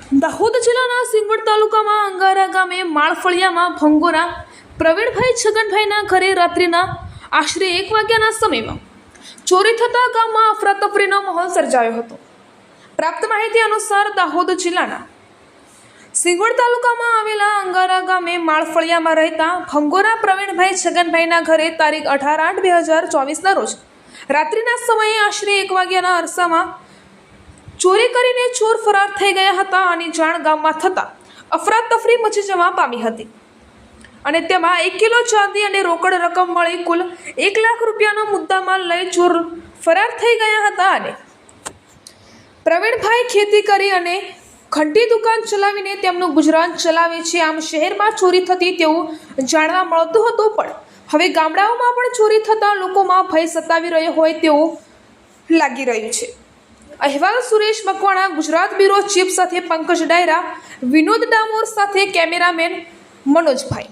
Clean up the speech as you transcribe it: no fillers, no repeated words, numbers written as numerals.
દાહોદ જિલ્લાના સિંગવડ તાલુકામાં અંગારા ગામે માળફળિયામાં ભંગોરા પ્રવીણભાઈ છગનભાઈના ઘરે રાત્રિના આશરે 1 વાગ્યાના સમયમાં ચોરી થતાં ગામમાં અફરાતફરીનો માહોલ સર્જાયો હતો। પ્રાપ્ત માહિતી અનુસાર દાહોદ જિલ્લાના સિંગવડ તાલુકામાં આવેલા અંગારા ગામે માળફળિયામાં રહેતા ભંગોરા પ્રવીણભાઈ છગનભાઈના ઘરે તારીખ 18/8/2024ના રોજ રાત્રિના સમયે આશરે 1 વાગ્યાના અરસામાં ચોરી કરીને ચોર ફરાર થઈ ગયા હતા અને જાણ ગામમાં થતાં અફરાતફરી મચી જવા પામી હતી અને તેમાં 1 કિલો ચાંદી અને રોકડ રકમ મળી કુલ 1 લાખ રૂપિયાનો મુદ્દામાલ લઈ ચોર ફરાર થઈ ગયા હતા। અને પ્રવીણભાઈ ખેતી કરી અને ઘંટી દુકાન ચલાવીને તેમનું ગુજરાન ચલાવે છે। આમ શહેરમાં ચોરી થતી તેવું જાણવા મળતું હતું, પણ હવે ગામડાઓમાં પણ ચોરી થતાં લોકોમાં ભય સતાવી રહ્યો હોય તેવું લાગી રહ્યું છે। અહેવાલ સુરેશ મકવાણા, ગુજરાત બ્યુરો ચીફ સાથે પંકજ ડાયરા, વિનોદ ડામોર સાથે કેમેરામેન મનોજભાઈ।